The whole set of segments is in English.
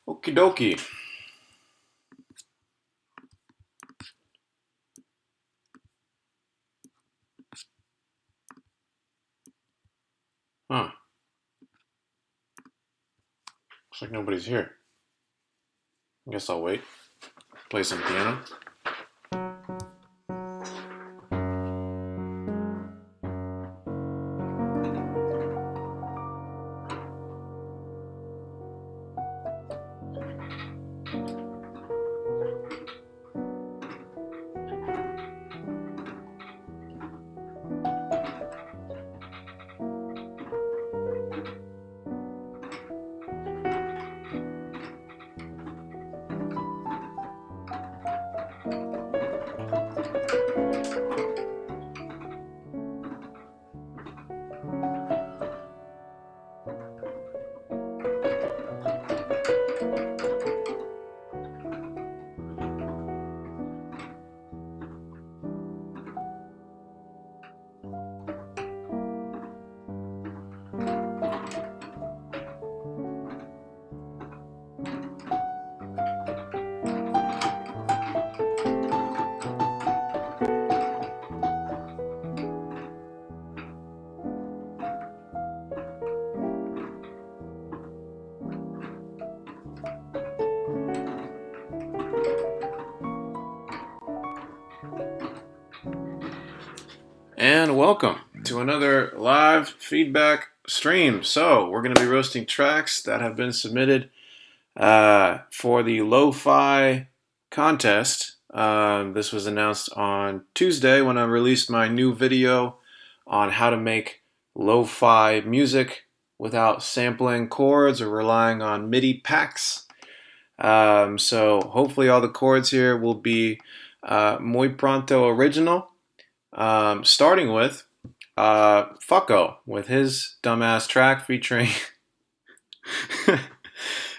Okie dokie. Huh. Looks like nobody's here. I guess I'll wait. Play some piano. And welcome to another live feedback stream. So we're going to be roasting tracks that have been submitted for the lo-fi contest. This was announced on Tuesday when I released my new video on how to make lo-fi music without sampling chords or relying on MIDI packs. So hopefully all the chords here will be muy pronto original. Starting with Fucko with his dumbass track featuring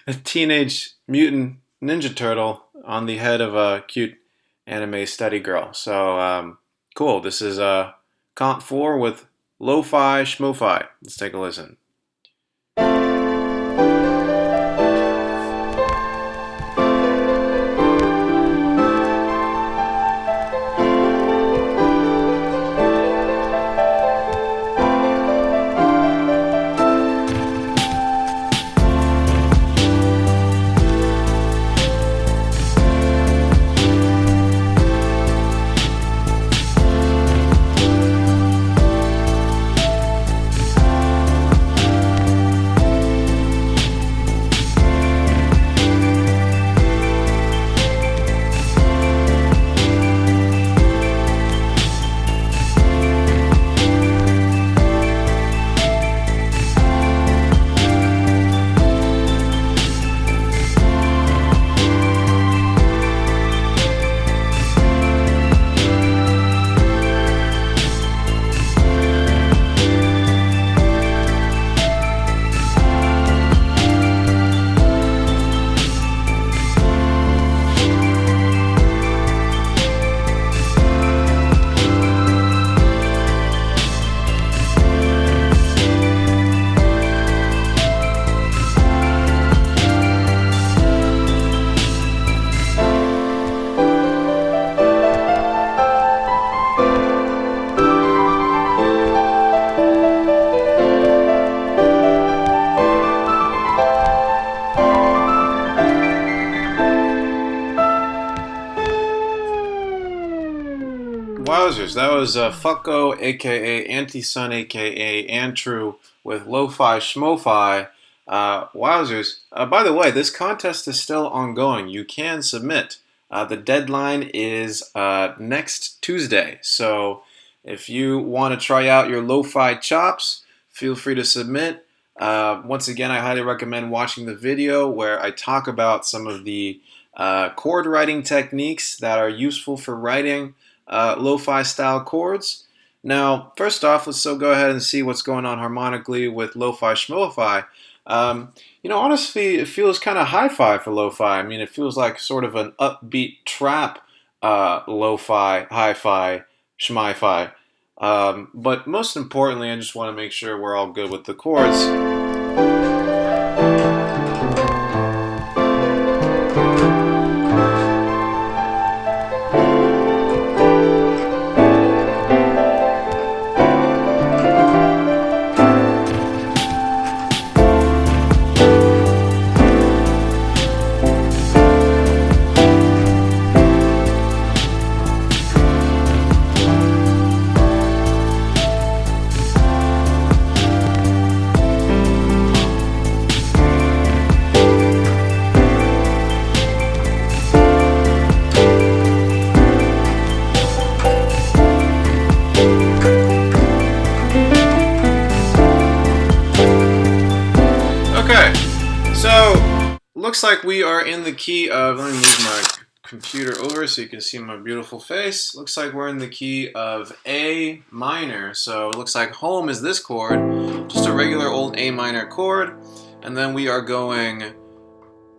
a teenage mutant ninja turtle on the head of a cute anime study girl. So cool. This is Comp 4 with Lo-Fi Schmo-Fi. Let's take a listen. Wowzers, that was Fucko, aka Anti-Sun, aka Andrew, with Lo-Fi Schmo-Fi. Wowzers. By the way, this contest is still ongoing. You can submit. The deadline is next Tuesday. So if you want to try out your lo-fi chops, feel free to submit. Once again, I highly recommend watching the video where I talk about some of the chord writing techniques that are useful for writing lo-fi style chords. Now, first off, let's go ahead and see what's going on harmonically with lo-fi schmo-fi. Honestly, it feels kind of hi-fi for lo-fi. I mean, it feels like sort of an upbeat trap lo-fi, hi-fi, schmi-fi. But most importantly, I just want to make sure we're all good with the chords. looks like we are in the key of, let me move my computer over so you can see my beautiful face. Looks like we're in the key of A minor. So it looks like home is this chord, just a regular old A minor chord. And then we are going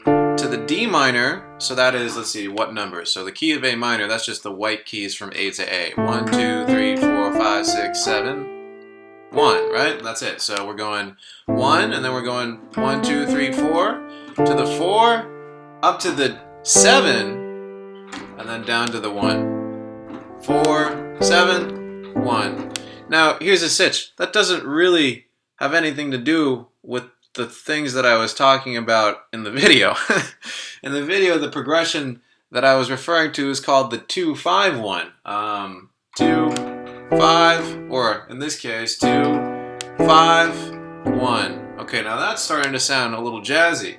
to the D minor. So that is, let's see, what number? So the key of A minor, that's just the white keys from A to A. 1, 2, 3, 4, 5, 6, 7. 1, right? That's it. So we're going 1, and then we're going 1, 2, 3, 4, to the 4, up to the 7, and then down to the 1. 4, 7, 1. Now, here's a sitch. That doesn't really have anything to do with the things that I was talking about in the video. In the video, the progression that I was referring to is called the 2-5-1. 2, 5, or in this case, 2, 5, 1. Okay, now that's starting to sound a little jazzy.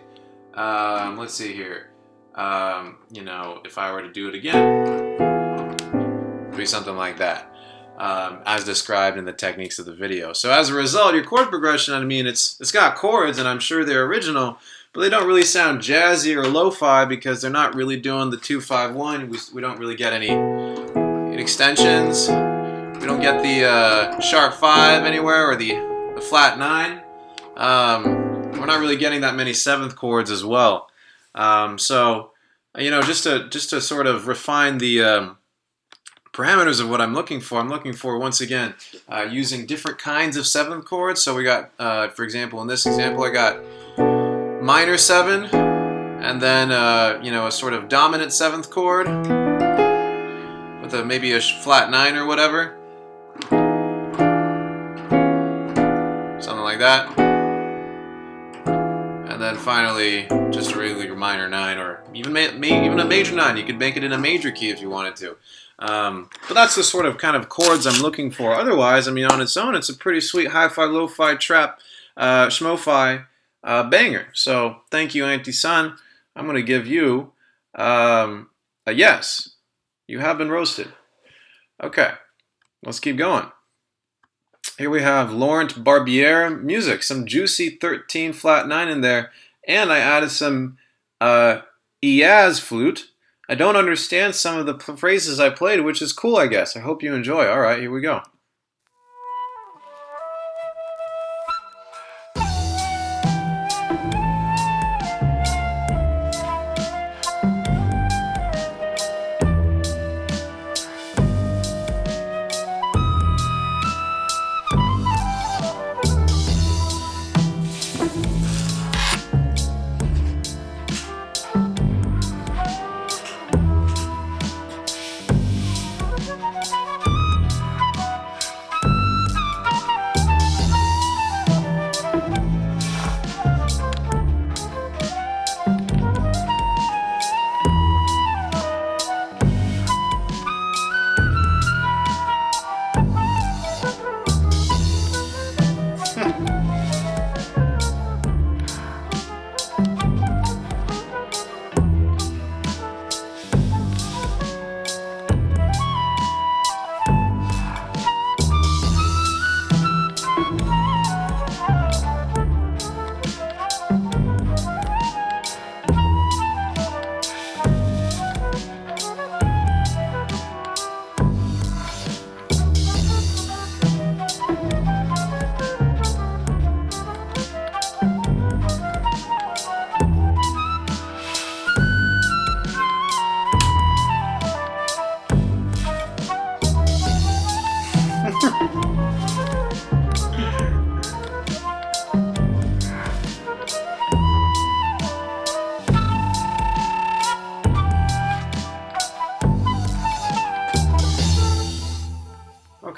Let's see here. You know, if I were to do it again, it'd be something like that, as described in the techniques of the video. So as a result, your chord progression, I mean, it's got chords, and I'm sure they're original, but they don't really sound jazzy or lo-fi because they're not really doing the 2-5-1. We don't really get any extensions. We don't get the sharp 5 anywhere, or the flat 9. We're not really getting that many 7th chords as well. So, you know, just to sort of refine the parameters of what I'm looking for once again using different kinds of 7th chords. So we got, for example, in this example, I got minor 7, and then you know, a sort of dominant 7th chord with maybe a flat 9 or whatever. Something like that. And then finally, just a regular minor 9, or even a major 9. You could make it in a major key if you wanted to. But that's the sort of kind of chords I'm looking for. Otherwise, I mean, on its own, it's a pretty sweet hi-fi, lo-fi, trap, schmo-fi banger. So thank you, Auntie Sun. I'm going to give you a yes. You have been roasted. Okay, let's keep going. Here we have Laurent Barbier music, some juicy 13 flat 9 in there, and I added some Iaz flute. I don't understand some of the phrases I played, which is cool, I guess. I hope you enjoy. All right, here we go.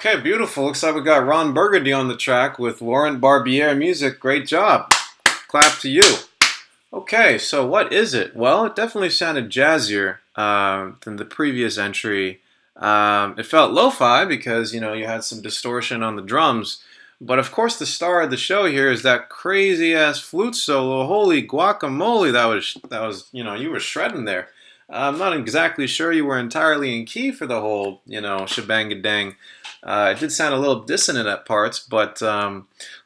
Okay, beautiful. Looks like we got Ron Burgundy on the track with Laurent Barbier music. Great job. Clap to you. Okay, so what is it? Well, it definitely sounded jazzier than the previous entry. It felt lo-fi because, you know, you had some distortion on the drums. But of course, the star of the show here is that crazy-ass flute solo. Holy guacamole, that was, you know, you were shredding there. I'm not exactly sure you were entirely in key for the whole, you know, shebang-a-dang. It did sound a little dissonant at parts, but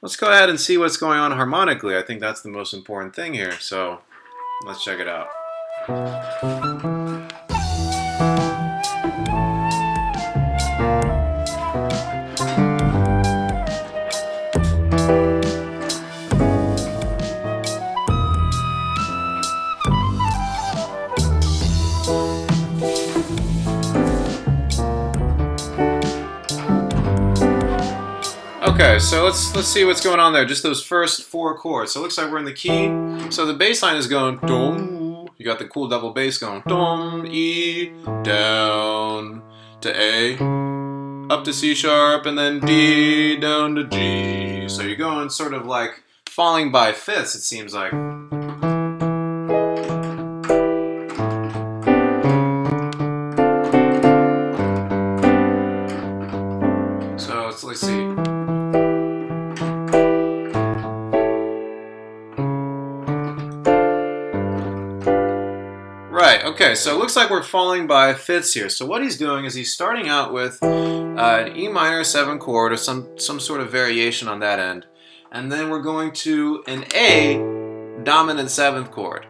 let's go ahead and see what's going on harmonically. I think that's the most important thing here. So Let's check it out. Okay, so let's see what's going on there. Just those first 4 chords. So it looks like we're in the key. So the bass line is going dum. You got the cool double bass going dum, E, down to A, up to C sharp, and then D down to G. So you're going sort of like falling by fifths, it seems like. So let's see. Right, okay, so it looks like we're falling by fifths here. So what he's doing is he's starting out with an E minor 7 chord or some sort of variation on that end. And then we're going to an A dominant 7th chord.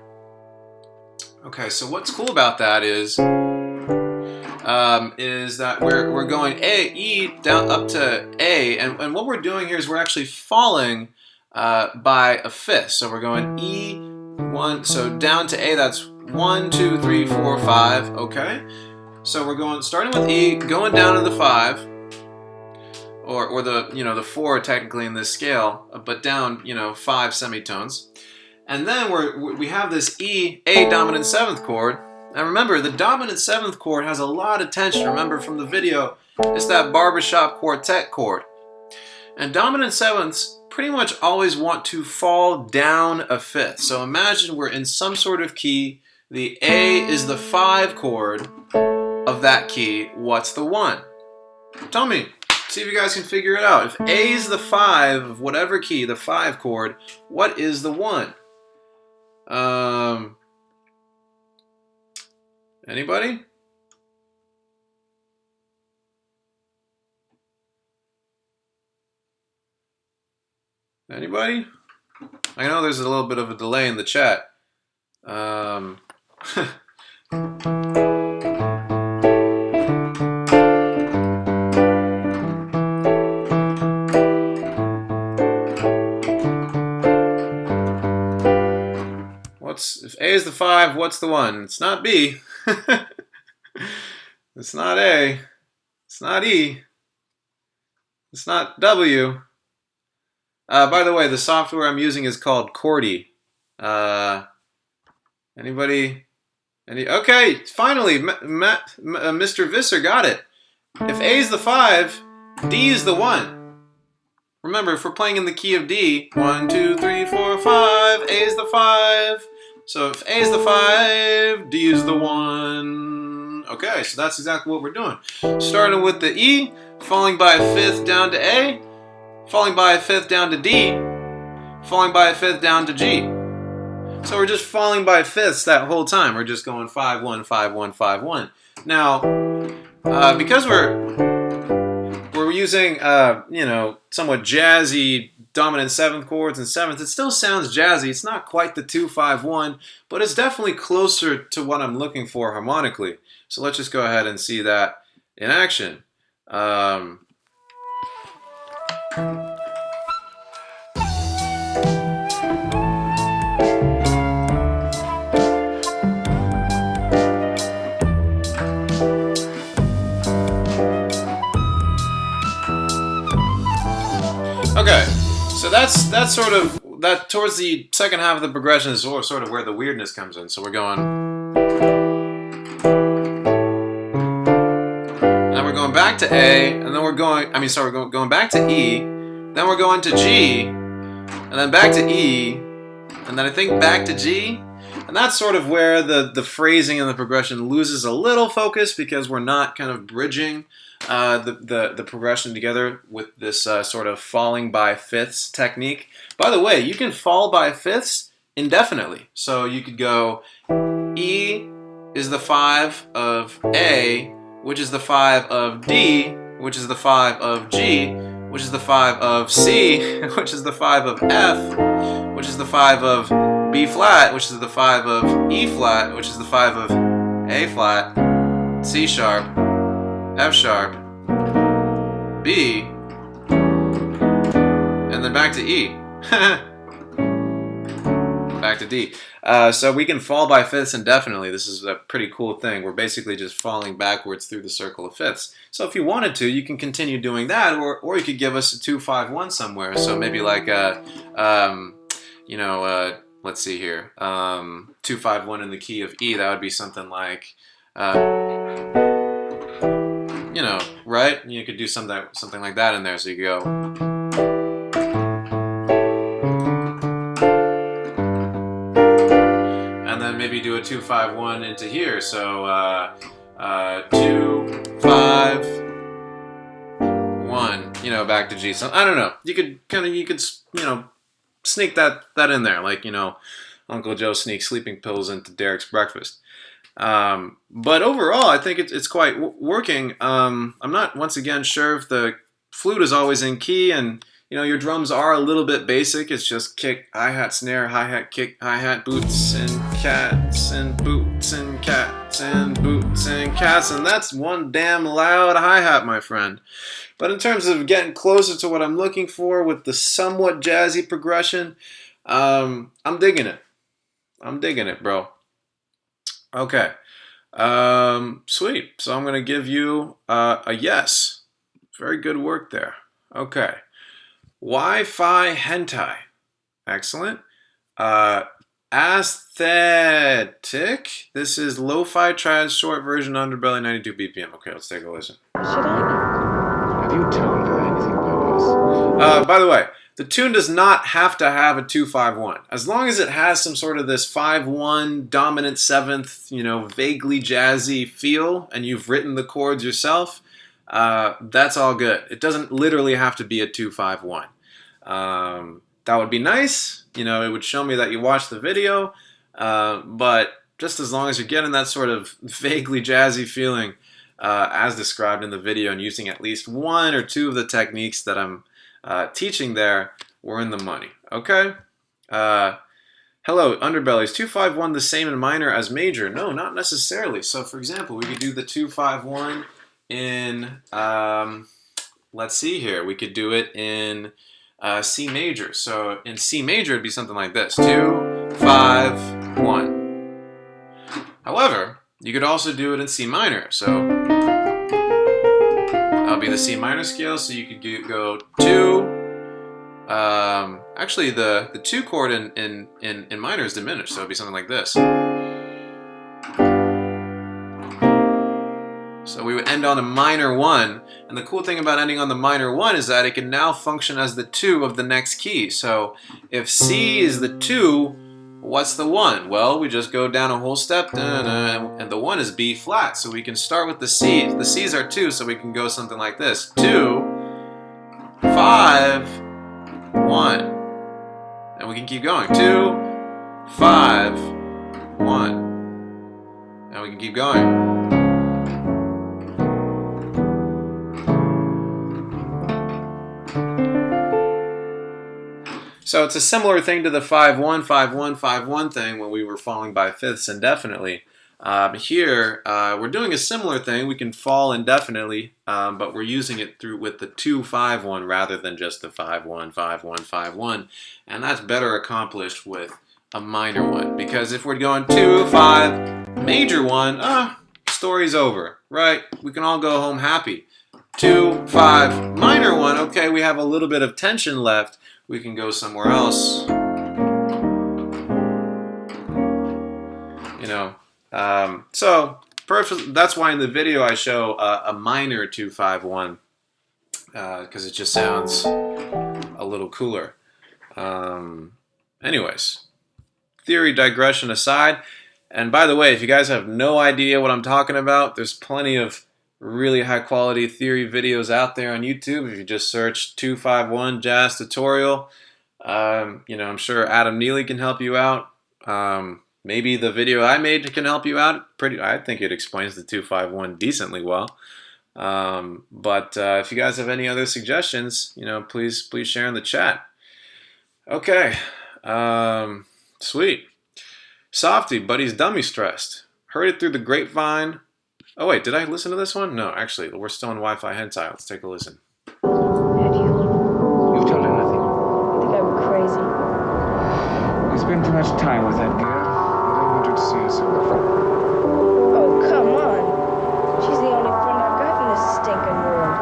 Okay, so what's cool about that is that we're going A, E down up to A, and what we're doing here is we're actually falling by a fifth. So we're going E, 1, so down to A, that's 1, 2, 3, 4, 5, okay? So we're going, starting with E, going down to the 5, or the, the 4 technically in this scale, but down, 5 semitones. And then we have this E, A dominant 7th chord. And remember, the dominant 7th chord has a lot of tension. Remember from the video, it's that barbershop quartet chord. And dominant 7ths pretty much always want to fall down a fifth. So imagine we're in some sort of key. The A is the 5 chord of that key. What's the 1? Tell me. See if you guys can figure it out. If A is the 5 of whatever key, the 5 chord, what is the 1? Anybody? Anybody? I know there's a little bit of a delay in the chat. If A is the 5, what's the 1? It's not B. It's not A. It's not E. It's not W. By the way, the software I'm using is called Chordy. Anybody? Okay, finally, Mr. Visser got it. If A is the 5, D is the 1. Remember, if we're playing in the key of D, 1, 2, 3, 4, 5, A is the 5. So if A is the 5, D is the 1. Okay, so that's exactly what we're doing. Starting with the E, falling by a fifth down to A, falling by a fifth down to D, falling by a fifth down to G. So we're just falling by fifths that whole time. We're just going 5, 1, 5, 1, 5, 1. Now, because we're using, somewhat jazzy dominant 7th chords and 7th, it still sounds jazzy. It's not quite the 2, 5, 1, but it's definitely closer to what I'm looking for harmonically. So let's just go ahead and see that in action. Okay, so that's sort of, that towards the second half of the progression is sort of where the weirdness comes in. So we're going, and then we're going back to A, and then we're going, we're going back to E, then we're going to G, and then back to E, and then I think back to G, and that's sort of where the phrasing and the progression loses a little focus because we're not kind of bridging the progression together with this sort of falling by fifths technique. By the way, you can fall by fifths indefinitely. So you could go E is the 5 of A, which is the 5 of D, which is the 5 of G, which is the 5 of C, which is the 5 of F, which is the 5 of B flat, which is the 5 of E flat, which is the 5 of A flat, C sharp, F sharp, B, and then back to E. Back to D. So we can fall by fifths indefinitely. This is a pretty cool thing. We're basically just falling backwards through the circle of fifths. So if you wanted to, you can continue doing that, or you could give us a 2-5-1 somewhere. So maybe like a, let's see here, 2-5-1 in the key of E. That would be something like, right? You could do something like that in there. So you go. And then maybe do a 2-5-1 into here. So 2-5-1. Back to G. So I don't know. You could sneak that in there, like Uncle Joe sneaks sleeping pills into Derek's breakfast. But overall, I think it's quite working. I'm not once again sure if the flute is always in key, and your drums are a little bit basic. It's just kick, hi-hat, snare, hi-hat, kick, hi-hat, boots and cats and boots and cats and boots and cats, and that's one damn loud hi-hat, my friend. But in terms of getting closer to what I'm looking for with the somewhat jazzy progression, I'm digging it. I'm digging it, bro. Okay. Sweet. So I'm going to give you a yes. Very good work there. Okay. Wi-Fi hentai. Excellent. Aesthetic. This is lo-fi trad short version underbelly 92 BPM. Okay, let's take a listen. Have you told her anything about us? By the way, the tune does not have to have a 2-5-1. As long as it has some sort of this 5-1 dominant seventh, vaguely jazzy feel, and you've written the chords yourself, that's all good. It doesn't literally have to be a 2-5-1. That would be nice. It would show me that you watched the video. But just as long as you're getting that sort of vaguely jazzy feeling, as described in the video, and using at least one or two of the techniques that I'm teaching there, we're in the money. Okay? Hello, underbellies. 2-5-1 the same in minor as major? No, not necessarily. So, for example, we could do the 2-5-1 in, let's see here. We could do it in C major. So in C major, it'd be something like this. 2-5-1. However, you could also do it in C minor. So that'll be the C minor scale. So you could go 2. Actually, the 2 chord in minor is diminished. So it'd be something like this. So we would end on a minor 1, and the cool thing about ending on the minor 1 is that it can now function as the 2 of the next key. So if C is the 2, what's the 1? Well, we just go down a whole step, and the 1 is B flat. So we can start with the C's. The C's are 2, so we can go something like this. 2, 5, 1. And we can keep going. 2, 5, 1. And we can keep going. So it's a similar thing to the 5-1, 5-1, 5-1 thing when we were falling by fifths indefinitely. Here, we're doing a similar thing. We can fall indefinitely, but we're using it with the 2-5-1 rather than just the 5-1, 5-1, 5-1. And that's better accomplished with a minor 1. Because if we're going 2-5, major 1, story's over, right? We can all go home happy. 2-5, minor 1, okay, we have a little bit of tension left. We can go somewhere else. So perfect. That's why in the video I show a minor 2-5-1 because it just sounds a little cooler. Anyways, theory digression aside. And by the way, if you guys have no idea what I'm talking about, there's plenty of really high quality theory videos out there on YouTube. If you just search 2-5-1 jazz tutorial, I'm sure Adam Neely can help you out. Maybe the video I made can help you out. I think it explains the 2-5-1 decently well. But if you guys have any other suggestions, please share in the chat. Okay. Sweet. Softy, but he's dummy stressed. Heard it through the grapevine. Oh wait, did I listen to this one? No, actually, we're still in Wi-Fi hentai. Let's take a listen. Have you? You've told her nothing. I think I'm crazy. You spend too much time with that girl. I don't want you to see her so often. Oh, come on. She's the only friend I've got in this stinking world.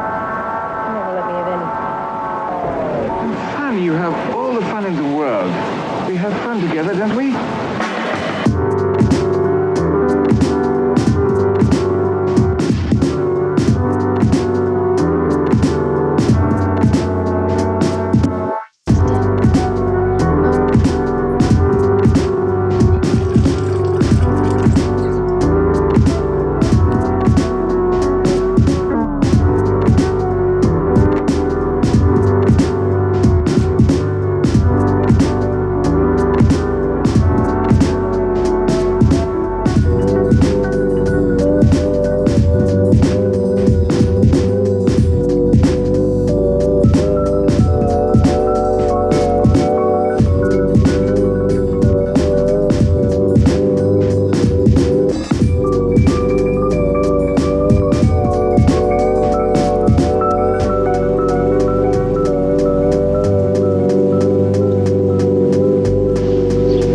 You never let me have any. Fun, you have all the fun in the world. We have fun together, don't we?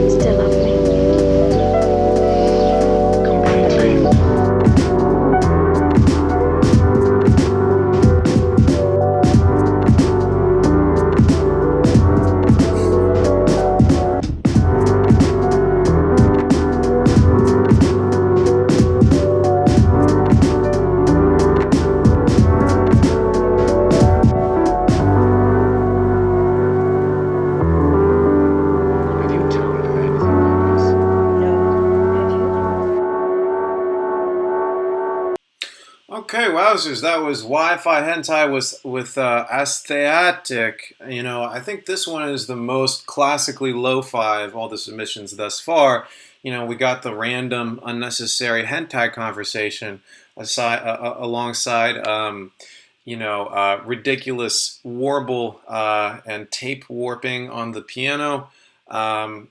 Still love me. Completely. Have you told her anything about us? No. Have you? Okay, wowzers, that was Wi-Fi hentai with aesthetic. You know, I think this one is the most classically lo-fi of all the submissions thus far. You know, we got the random, unnecessary hentai conversation alongside, ridiculous warble and tape warping on the piano, and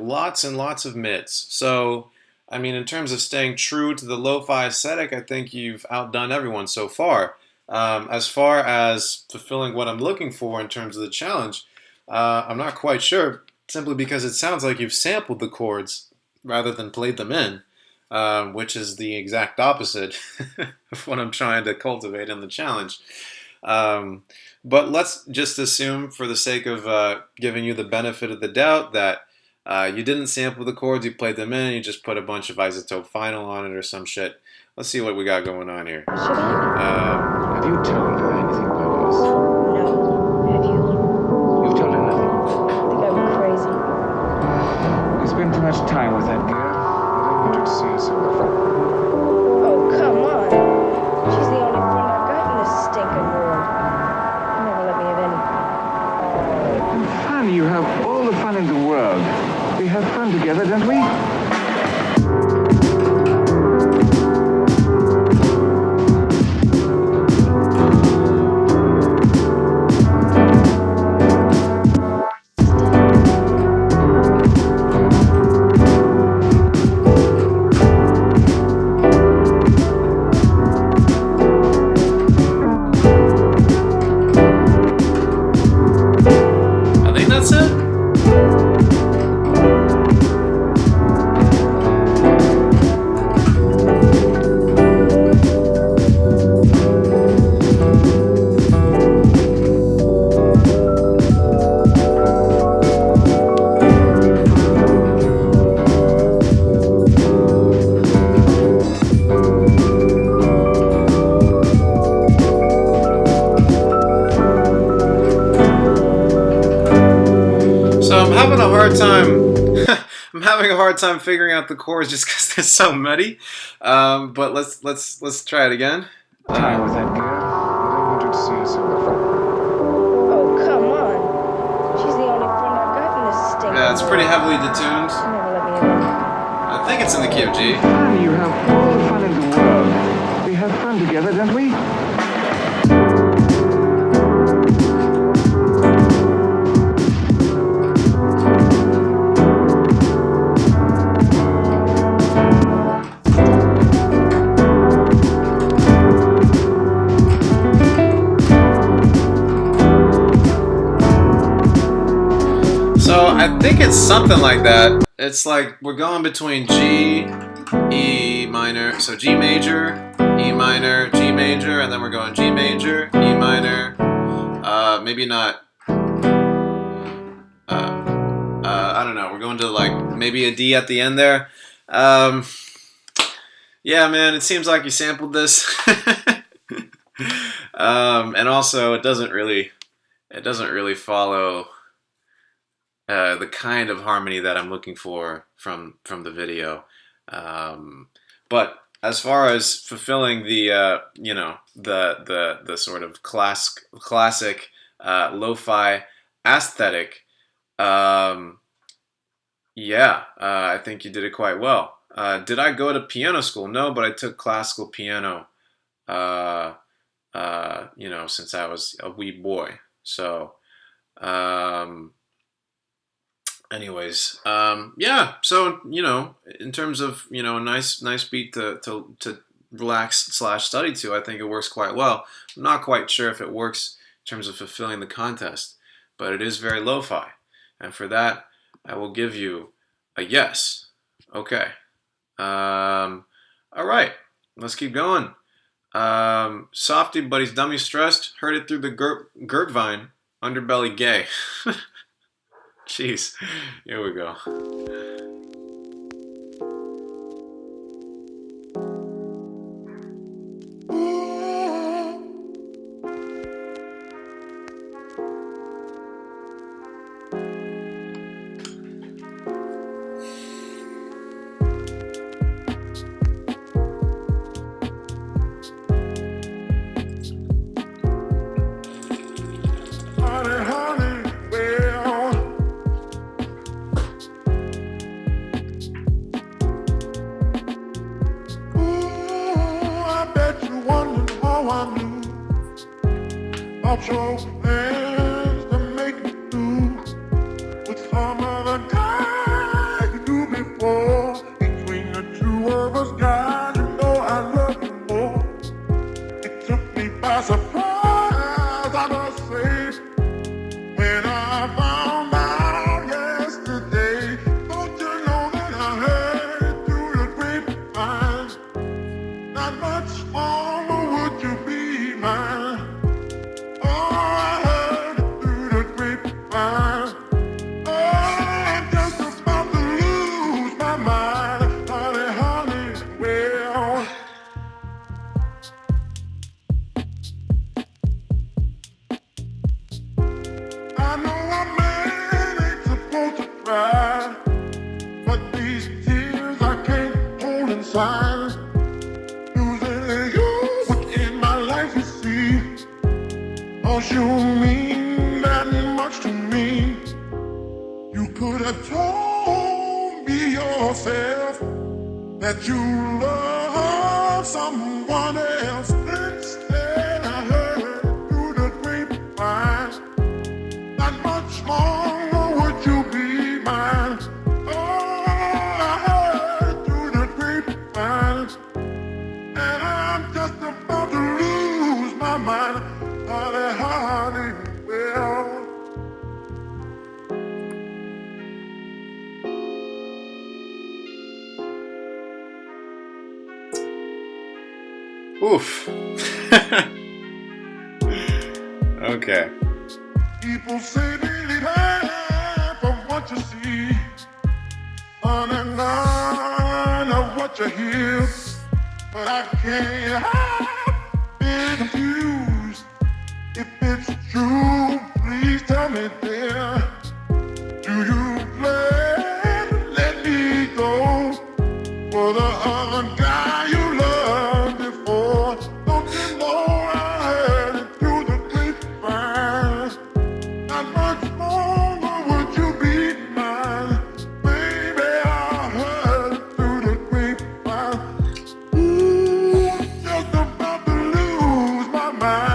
lots of mids. So, I mean, in terms of staying true to the lo-fi aesthetic, I think you've outdone everyone so far. As far as fulfilling what I'm looking for in terms of the challenge, I'm not quite sure, simply because it sounds like you've sampled the chords rather than played them in, which is the exact opposite of what I'm trying to cultivate in the challenge. But let's just assume, for the sake of giving you the benefit of the doubt, that you didn't sample the chords, you played them in, you just put a bunch of isotope final on it or some shit. Let's see what we got going on here. Should I? Have you told her anything about us? No. Have you? You've told her nothing. I think I'm crazy. You spend too much time with that girl. I don't want you to see her so often. Oh, come on. She's the only friend I've got in this stinking world. You never let me have any. Fun, you have all the fun in the world. We have fun together, don't we? I think that's it. So I'm having a hard time. I'm having a hard time figuring out the chords just because they're so muddy. But let's try it again. Time with that girl. I don't want you to see her so often. Oh, come on. She's the only friend I've got in this stinking Yeah, it's pretty world. heavily detuned. You never let me have any. I think it's in the key of G. Fun, you have all the fun in the world. We have fun together, don't we? I think it's something like that. It's like we're going between G, E minor, so G major, E minor, G major, and then we're going G major, E minor, maybe not, I don't know, we're going to like maybe a D at the end there. Yeah, man, it seems like you sampled this. And also it doesn't really follow the kind of harmony that I'm looking for from the video. But as far as fulfilling the you know, the sort of classic lo-fi aesthetic, yeah, I think you did it quite well. Did I go to piano school? No, but I took classical piano, you know, since I was a wee boy. So, anyways, yeah. So, you know, in terms of, you know, a nice beat to relax / study to, I think it works quite well. I'm not quite sure if it works in terms of fulfilling the contest, but it is very lo-fi, and for that, I will give you a yes. Okay. All right. Let's keep going. Softy, but he's dummy stressed. Heard it through the grapevine. Underbelly gay. Jeez. Here we go. Your plans to make me do with some other guy you knew before. Between the two of us, God, you know I love you more. It took me by surprise, I must say, when I found out yesterday. Don't you know that I heard it through the grapevine? Not much longer would you be mine. You mean that much to me. You could have told me yourself that you love someone else. Instead, I heard it through the grapevine. Not much longer would you be mine. Oh, I heard it through the grapevine, and I'm just about to lose my mind. Honey, well. Oof. Okay. People say believe half of what you see, and none of what you hear, but I can't help being confused. If it's true, please tell me, dear. Do you plan to let me go for the other guy you loved before? Don't you know I heard it through the grapevine? Not much longer would you be mine. Baby, I heard it through the grapevine. Ooh, just about to lose my mind.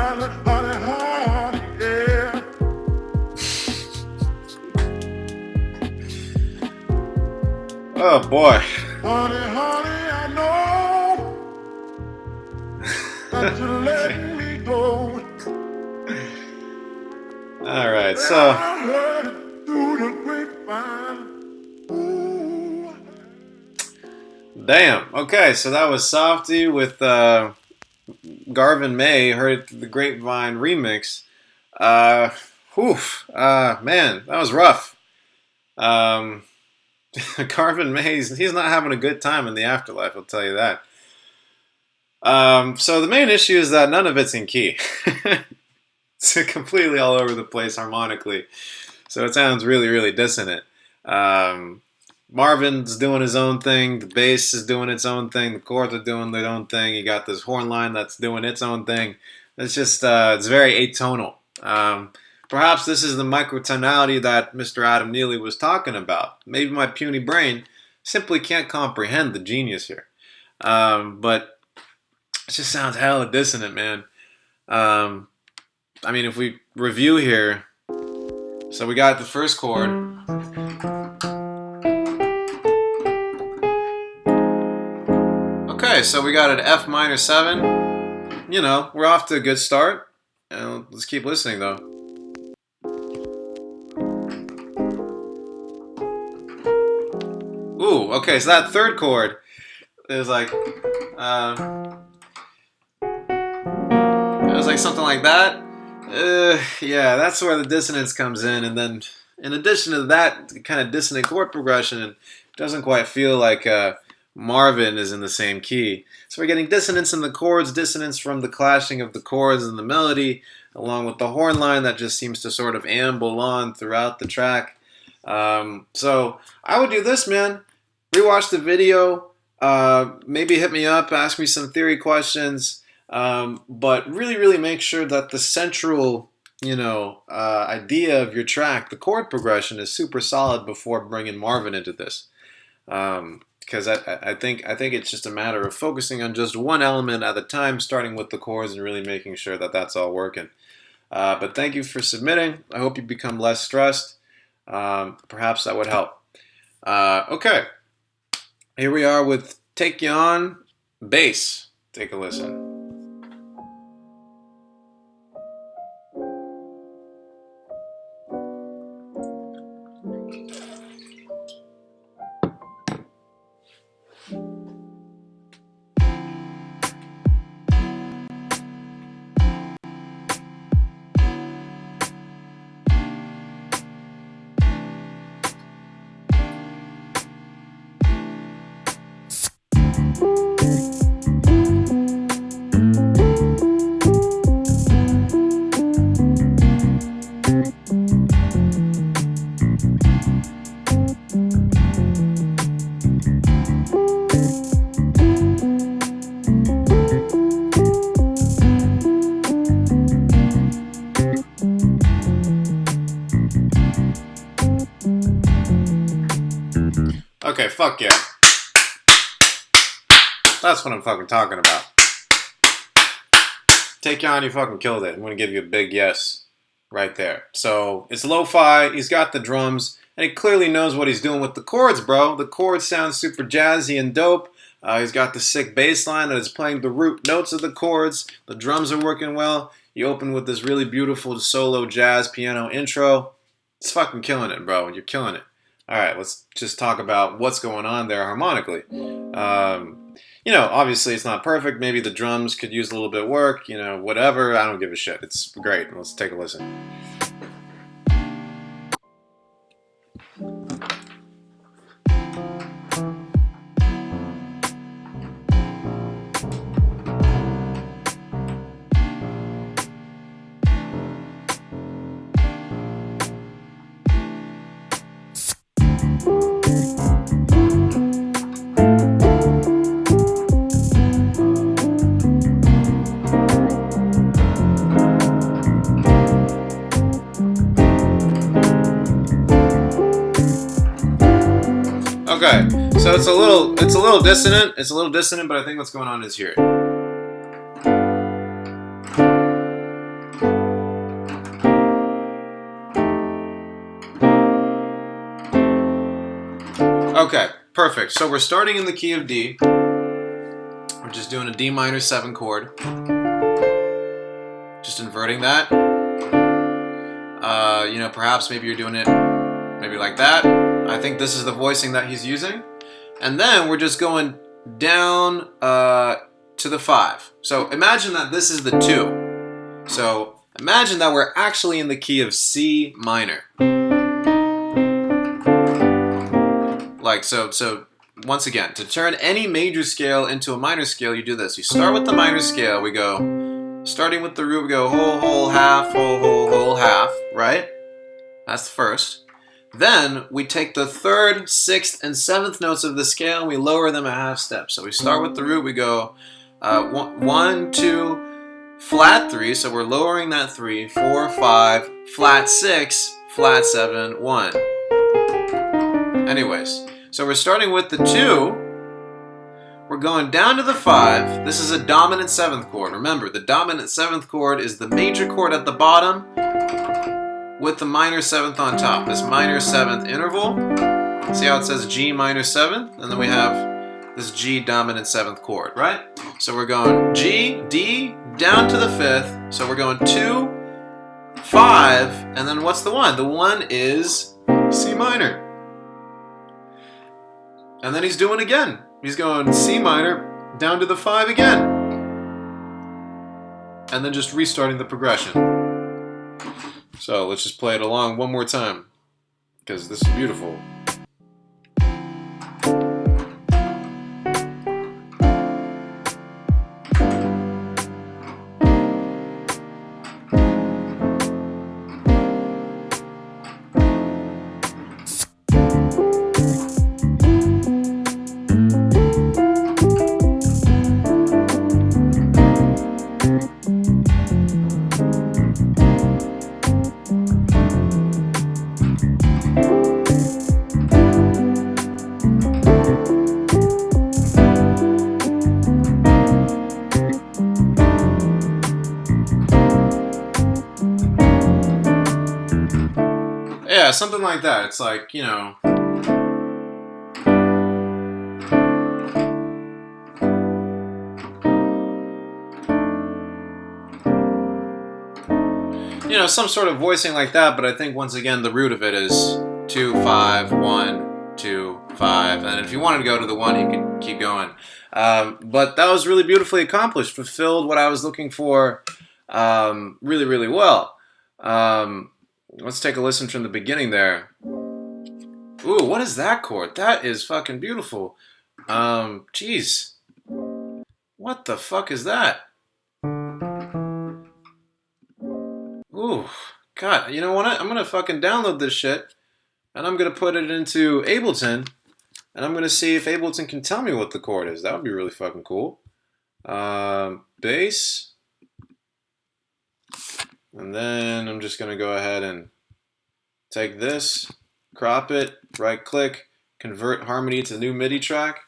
Oh boy. Honey, I know that you're letting me go. All right, so I heard it through the grapevine. Damn. Okay, so that was Softy with Garvin May, heard the Grapevine remix. Uh, man, that was rough. Um, Garvin May, he's not having a good time in the afterlife, I'll tell you that. So the main issue is that none of it's in key. It's completely all over the place harmonically. So it sounds really, really dissonant. Marvin's doing his own thing. The bass is doing its own thing. The chords are doing their own thing. You got this horn line that's doing its own thing. It's just, it's very atonal. Perhaps this is the microtonality that Mr. Adam Neely was talking about. Maybe my puny brain simply can't comprehend the genius here. But it just sounds hella dissonant, man. I mean, if we review here, so we got the first chord. Okay, so we got an F minor 7. You know, we're off to a good start. And let's keep listening, though. Ooh, okay, so that third chord is like, it was like something like that. Yeah, that's where the dissonance comes in, and then in addition to that kind of dissonant chord progression, it doesn't quite feel like Marvin is in the same key. So we're getting dissonance in the chords, dissonance from the clashing of the chords and the melody, along with the horn line that just seems to sort of amble on throughout the track. So I would do this, man. Rewatch the video, maybe hit me up, ask me some theory questions. But really, really make sure that the central, idea of your track, the chord progression, is super solid before bringing Marvin into this. Because I think it's just a matter of focusing on just one element at a time, starting with the chords and really making sure that that's all working. But thank you for submitting. I hope you become less stressed. Perhaps that would help. Okay, here we are with Take You On bass. Take a listen. Okay, fuck yeah. That's what I'm fucking talking about. Take You On, you fucking killed it. I'm gonna give you a big yes right there. So it's lo-fi, he's got the drums, and he clearly knows what he's doing with the chords, bro. The chords sound super jazzy and dope. He's got the sick bass line that is playing the root notes of the chords. The drums are working well. You open with this really beautiful solo jazz piano intro. It's fucking killing it, bro. You're killing it. All right, let's just talk about what's going on there harmonically. Obviously it's not perfect. Maybe the drums could use a little bit of work, whatever. I don't give a shit. It's great. Let's take a listen. Okay, so it's a little dissonant. It's a little dissonant, but I think what's going on is here. Okay, perfect. So we're starting in the key of D. We're just doing a D minor 7 chord. Just inverting that. Perhaps maybe you're doing it maybe like that. I think this is the voicing that he's using. And then we're just going down to the 5. So imagine that this is the 2. So imagine that we're actually in the key of C minor. Like so. Once again, to turn any major scale into a minor scale, you do this. You start with the minor scale. We go, starting with the root, we go whole, whole, half, whole, whole, whole, half, right? That's the first. Then we take the 3rd, 6th, and 7th notes of the scale and we lower them a half step. So we start with the root, we go 1, 2, flat 3, so we're lowering that 3, 4, 5, flat 6, flat 7, 1. Anyways. So we're starting with the 2, we're going down to the 5, this is a dominant 7th chord. Remember, the dominant 7th chord is the major chord at the bottom with the minor 7th on top. This minor 7th interval, see how it says G minor 7th? And then we have this G dominant 7th chord, right? So we're going G, D, down to the 5th, so we're going 2, 5, and then what's the 1? The 1 is C minor. And then he's doing again. He's going C minor, down to the 5 again. And then just restarting the progression. So let's just play it along one more time, because this is beautiful. Yeah, something like that. It's like, you know, some sort of voicing like that, but I think once again the root of it is 2, 5, 1, 2, 5, and if you wanted to go to the 1, you could keep going. But that was really beautifully accomplished, fulfilled what I was looking for really, really well. Let's take a listen from the beginning there. Ooh, what is that chord? That is fucking beautiful. Jeez. What the fuck is that? Ooh, God, you know what? I'm gonna fucking download this shit, and I'm gonna put it into Ableton, and I'm gonna see if Ableton can tell me what the chord is. That would be really fucking cool. Bass. And then I'm just going to go ahead and take this, crop it, right click, convert harmony to new MIDI track.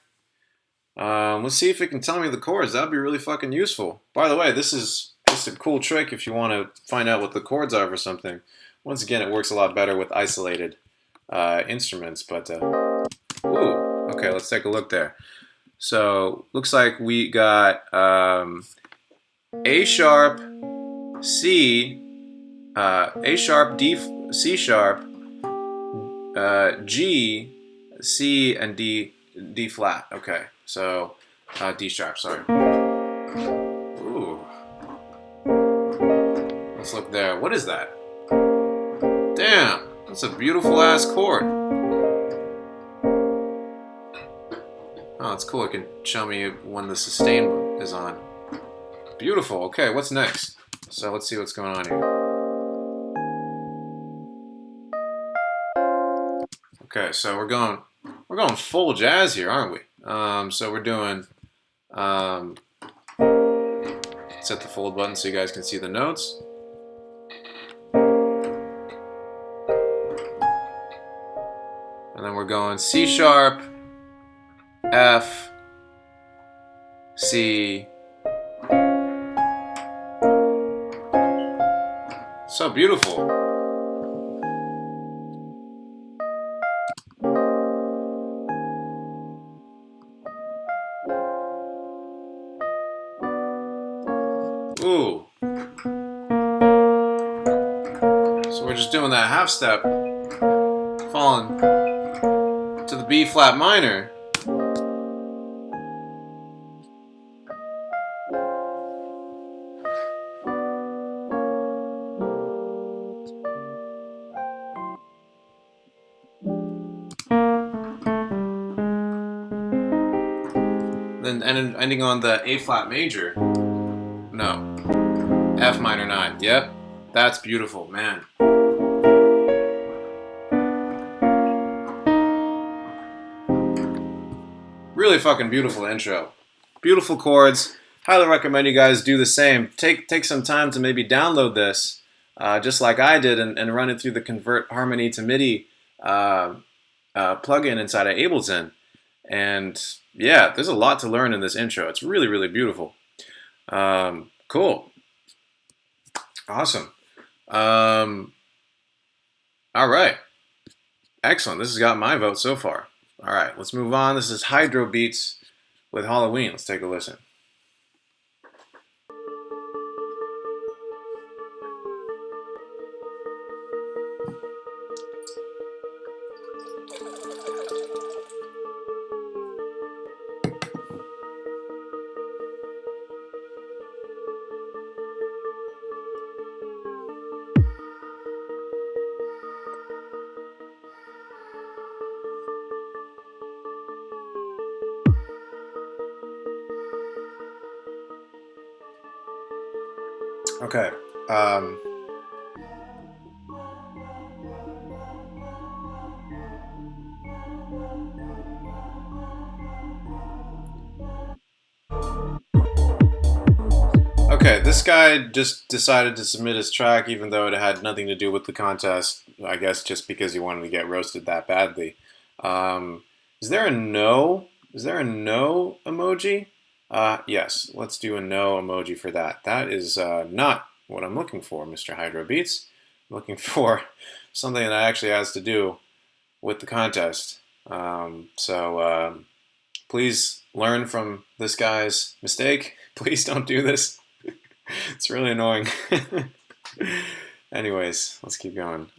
Let's see if it can tell me the chords. That would be really fucking useful. By the way, this is just a cool trick if you want to find out what the chords are for something. Once again, it works a lot better with isolated instruments. But, ooh, okay, let's take a look there. So, looks like we got A sharp, C, A sharp, D, C sharp, G, C, and D flat. Okay, so D sharp, sorry. Ooh. Let's look there. What is that? Damn, that's a beautiful ass chord. Oh, it's cool. It can show me when the sustain is on. Beautiful. Okay, what's next? So let's see what's going on here. Okay, so we're going full jazz here, aren't we? So we're doing set the fold button so you guys can see the notes. And then we're going C sharp, F, C. So beautiful. Ooh. So we're just doing that half step, falling to the B flat minor. and ending on the A flat major. No, F minor 9. Yep, that's beautiful, man. Really fucking beautiful intro. Beautiful chords. Highly recommend you guys do the same. Take some time to maybe download this, just like I did, and run it through the Convert Harmony to MIDI plugin inside of Ableton. And yeah, there's a lot to learn in this intro. It's really, really beautiful. Cool. Awesome. All right. Excellent. This has got my vote so far. All right, let's move on. This is Hydro Beats with Halloween. Let's take a listen. Okay. Okay, this guy just decided to submit his track even though it had nothing to do with the contest, I guess just because he wanted to get roasted that badly. Is there a no? Is there a no emoji? Yes, let's do a no emoji for that. That is not what I'm looking for, Mr. Hydro Beats. I'm looking for something that actually has to do with the contest. Please learn from this guy's mistake. Please don't do this. It's really annoying. Anyways, let's keep going.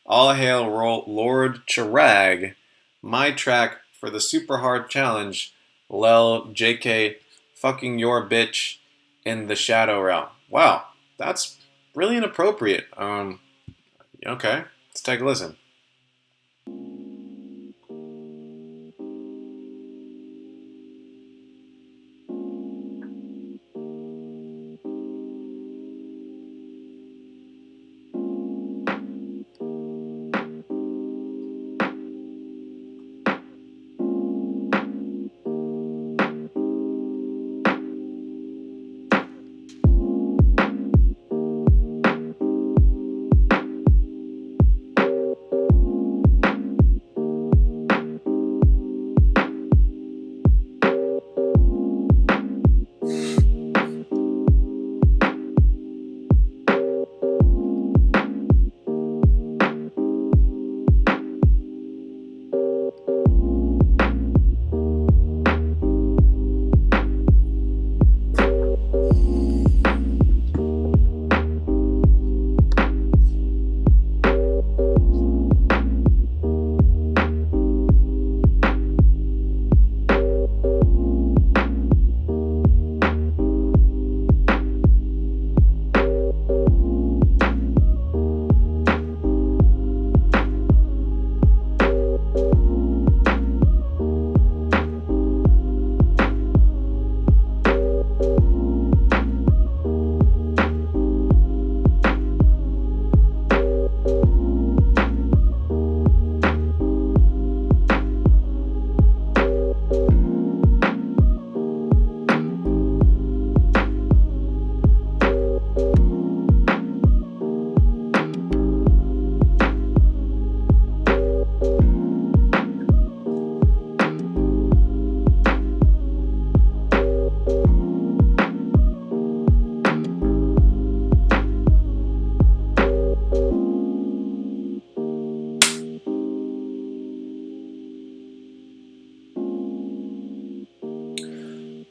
All hail Lord Chirag, my track for the super hard challenge. Lel JK fucking your bitch in the shadow realm. Wow, that's really inappropriate. Okay, let's take a listen.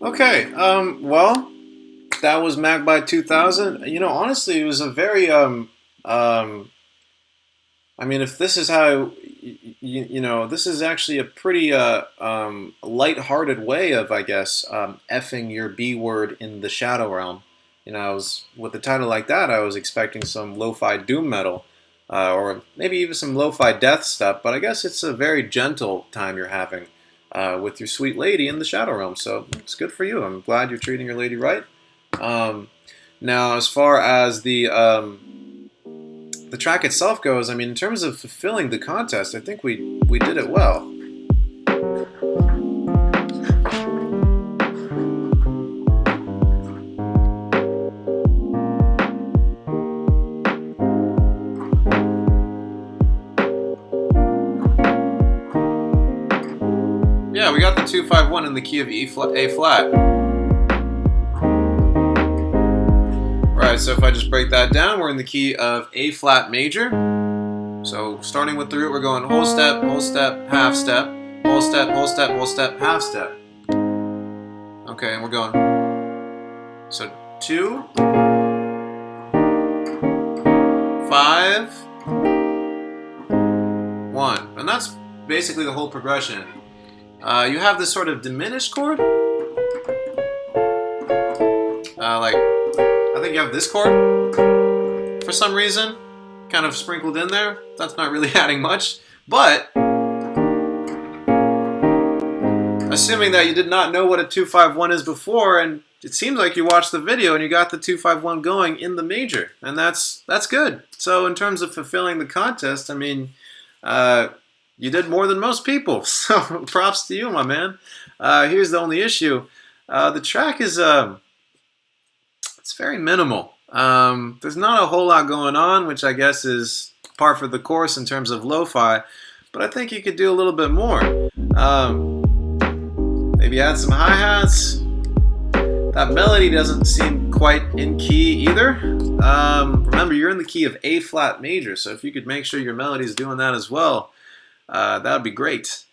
Okay, well, that was Mac by 2000. You know, honestly, it was a very, I mean, if this is how, this is actually a pretty light-hearted way of, I guess, effing your B word in the Shadow Realm. You know, with a title like that, I was expecting some lo-fi doom metal, or maybe even some lo-fi death stuff, but I guess it's a very gentle time you're having. with your sweet lady in the Shadow Realm. So it's good for you. I'm glad you're treating your lady right. Now, as far as the track itself goes, I mean, in terms of fulfilling the contest, I think we did it well. Yeah, we got the 2-5-1 in the key of A flat. Right, so if I just break that down, we're in the key of A flat major. So starting with the root, we're going whole step, half step, whole step, whole step, whole step, half step. Okay, and we're going. So 2, 5, 1, and that's basically the whole progression. You have this sort of diminished chord. Like, I think you have this chord for some reason, kind of sprinkled in there. That's not really adding much, but assuming that you did not know what a 2-5-1 is before, and it seems like you watched the video and you got the 2-5-1 going in the major, and that's good. So in terms of fulfilling the contest, I mean, you did more than most people, so props to you, my man. Here's the only issue. The track is it's very minimal. There's not a whole lot going on, which I guess is par for the course in terms of lo-fi, but I think you could do a little bit more. Maybe add some hi-hats. That melody doesn't seem quite in key either. Remember, you're in the key of A flat major, so if you could make sure your melody's doing that as well, that would be great.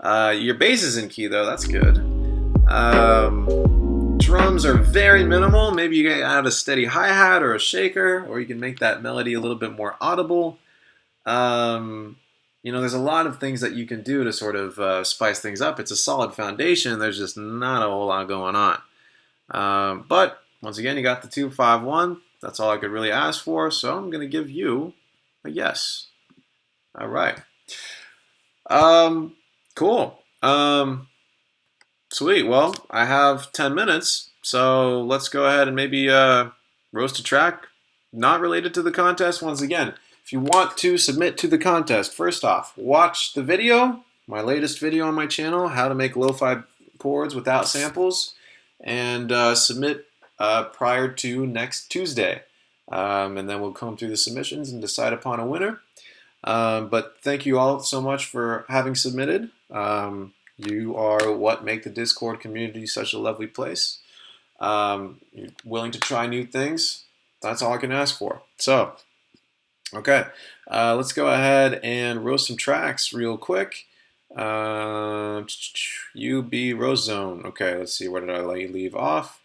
Your bass is in key though, that's good. Drums are very minimal. Maybe you can add a steady hi-hat or a shaker, or you can make that melody a little bit more audible. You know, there's a lot of things that you can do to sort of spice things up. It's a solid foundation. There's just not a whole lot going on. But once again, you got the 2-5-1. That's all I could really ask for. So I'm going to give you a yes. All right. Cool. Sweet. Well, I have 10 minutes, so let's go ahead and maybe roast a track not related to the contest. Once again, if you want to submit to the contest, first off, watch the video, my latest video on my channel, how to make lo-fi chords without samples, and submit prior to next Tuesday. And then we'll come through the submissions and decide upon a winner. But thank you all so much for having submitted. You are what make the Discord community such a lovely place. You're willing to try new things. That's all I can ask for. So, okay, let's go ahead and roast some tracks real quick. UB Roast Zone. Okay, let's see, where did I leave off?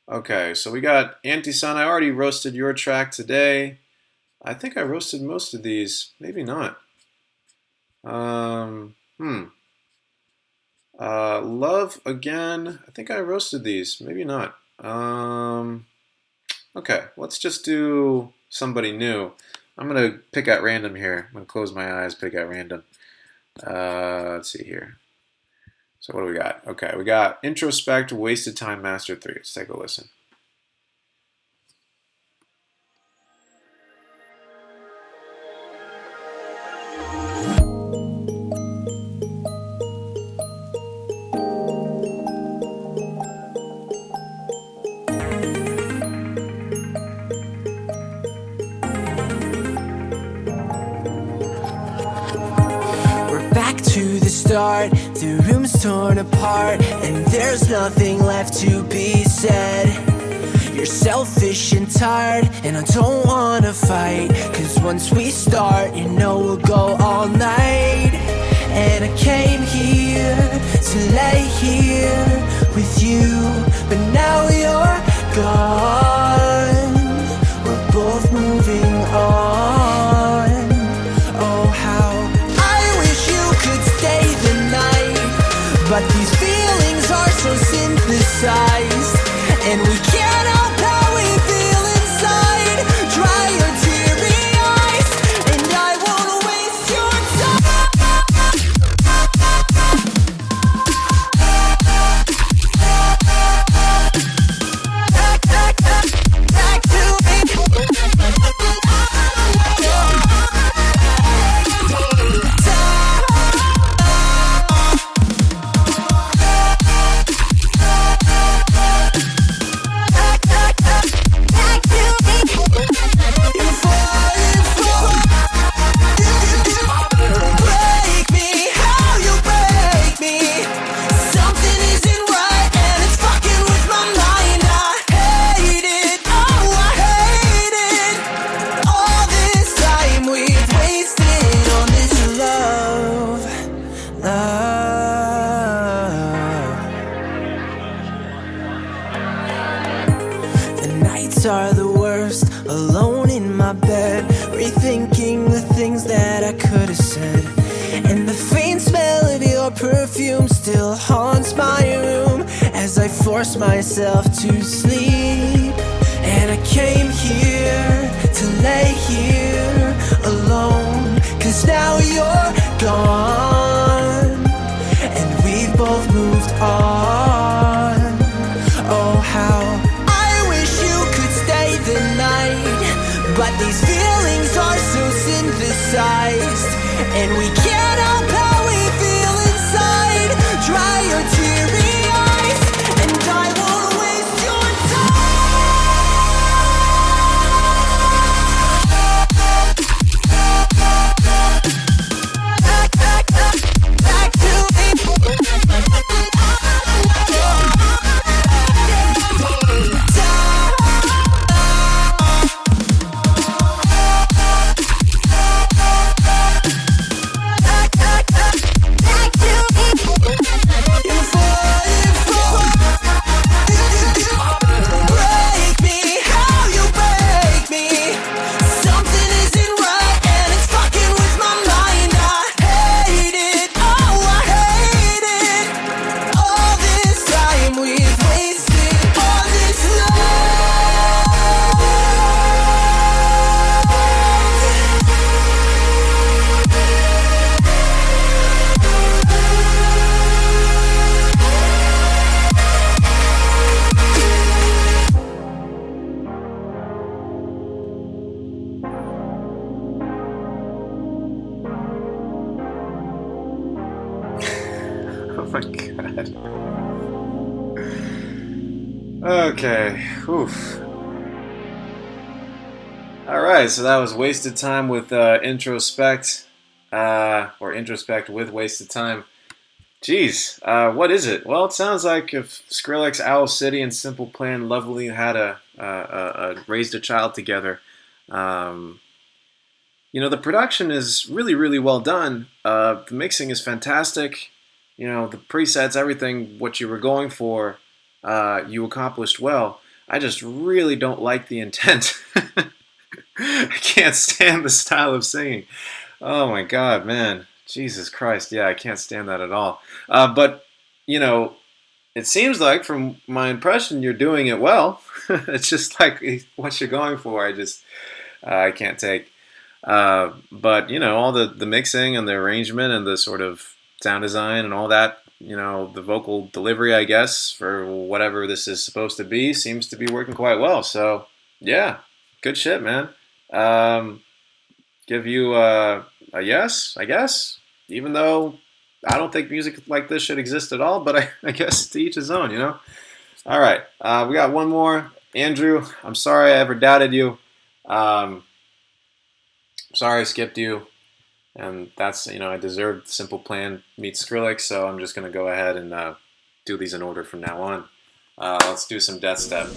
Okay, so we got Anti-Sun. I already roasted your track today. I think I roasted most of these. Maybe not. Love Again. I think I roasted these. Maybe not. Okay, let's just do Somebody New. I'm going to pick at random here. I'm going to close my eyes, pick at random. Let's see here. So what do we got? Okay, we got Introspect, Wasted Time, Master 3. Let's take a listen. Start, the room's torn apart, and there's nothing left to be said. You're selfish and tired, and I don't wanna fight, cause once we start, you know we'll go all night. And I came here to lay here with you, but now you're gone. We're both moving on. Oh, how I wish you could stay the night, but these feelings are so synthesized, and we can't help how we feel inside. Dry your teary eyes, and I won't waste your time. nights are the worst, alone in my bed, rethinking the things that I could have said. And the faint smell of your perfume still haunts my room as I force myself to sleep. And I came here to lay here alone, 'cause now you're gone and we've both moved on. Oh, how I wish you could stay the night, but these feelings are so synthesized, and we can't help how we feel inside. Dry your teary eyes, and I won't waste your back to me. Oh my god. Okay. Oof. Alright, so that was Wasted Time with Introspect. Or Introspect with Wasted Time. Jeez, what is it? Well, it sounds like if Skrillex, Owl City, and Simple Plan Lovely had raised a child together. You know, the production is really, really well done. The mixing is fantastic. You know, the presets, everything, what you were going for, you accomplished well. I just really don't like the intent. I can't stand the style of singing. Oh my God, man. Jesus Christ. Yeah, I can't stand that at all. But, you know, it seems like from my impression, you're doing it well. It's just like what you're going for. I can't take. But, you know, all the mixing and the arrangement and the sort of sound design and all that, you know, the vocal delivery, I guess, for whatever this is supposed to be, seems to be working quite well. So, yeah, good shit, man. Give you a yes, I guess, even though I don't think music like this should exist at all, but I guess to each his own, you know? All right, we got one more. Andrew, I'm sorry I ever doubted you. Sorry I skipped you. And that's, you know, I deserved Simple Plan meets Skrillex, so I'm just going to go ahead and do these in order from now on. Let's do some Death Step.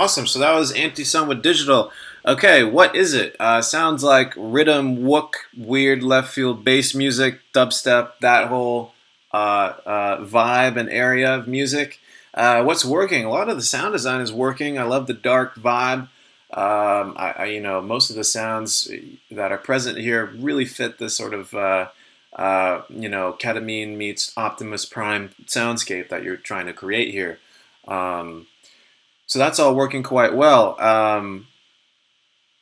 Awesome. So that was Anti-Sun with digital. Okay, what is it? Sounds like rhythm, wook, weird left field bass music, dubstep, that whole vibe and area of music. What's working? A lot of the sound design is working. I love the dark vibe. You know, most of the sounds that are present here really fit this sort of you know, ketamine meets Optimus Prime soundscape that you're trying to create here. So that's all working quite well.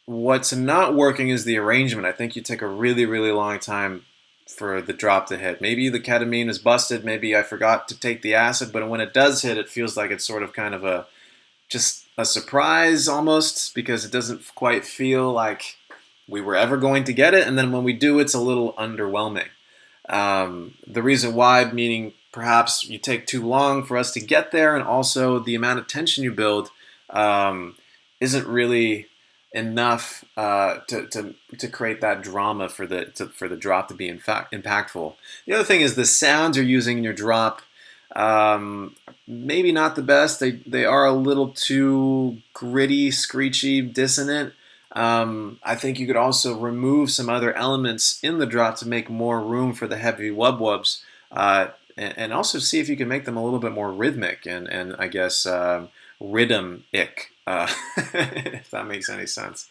What's not working is the arrangement. I think you take a really, really long time for the drop to hit. Maybe the ketamine is busted. Maybe I forgot to take the acid, but when it does hit, it feels like it's sort of kind of just a surprise almost, because it doesn't quite feel like we were ever going to get it. And then when we do, it's a little underwhelming. The reason why, meaning perhaps you take too long for us to get there, and also the amount of tension you build isn't really enough to create that drama for the drop to be in fact impactful. The other thing is the sounds you're using in your drop, maybe not the best. They are a little too gritty, screechy, dissonant. I think you could also remove some other elements in the drop to make more room for the heavy wub-wubs, and also see if you can make them a little bit more rhythmic and I guess rhythm-ic, if that makes any sense.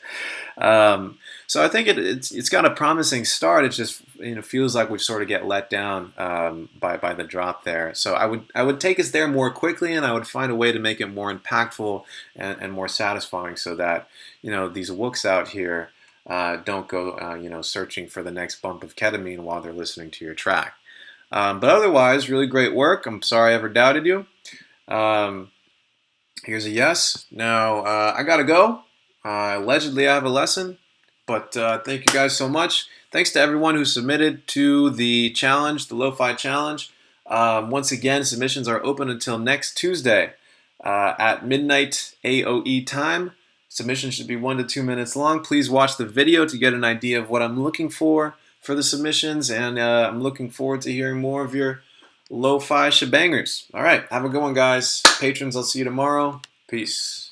So I think it's got a promising start. It just, you know, feels like we sort of get let down by the drop there. So I would take us there more quickly, and I would find a way to make it more impactful and more satisfying, so that, you know, these wooks out here don't go you know, searching for the next bump of ketamine while they're listening to your track. But otherwise, really great work. I'm sorry I ever doubted you. Here's a yes. Now, I gotta go. Allegedly, I have a lesson, but thank you guys so much. Thanks to everyone who submitted to the challenge, the Lo-Fi Challenge. Once again, submissions are open until next Tuesday at midnight AOE time. Submissions should be 1 to 2 minutes long. Please watch the video to get an idea of what I'm looking for the submissions, and I'm looking forward to hearing more of your lo-fi shebangers. All right, have a good one, guys. Patrons, I'll see you tomorrow. Peace.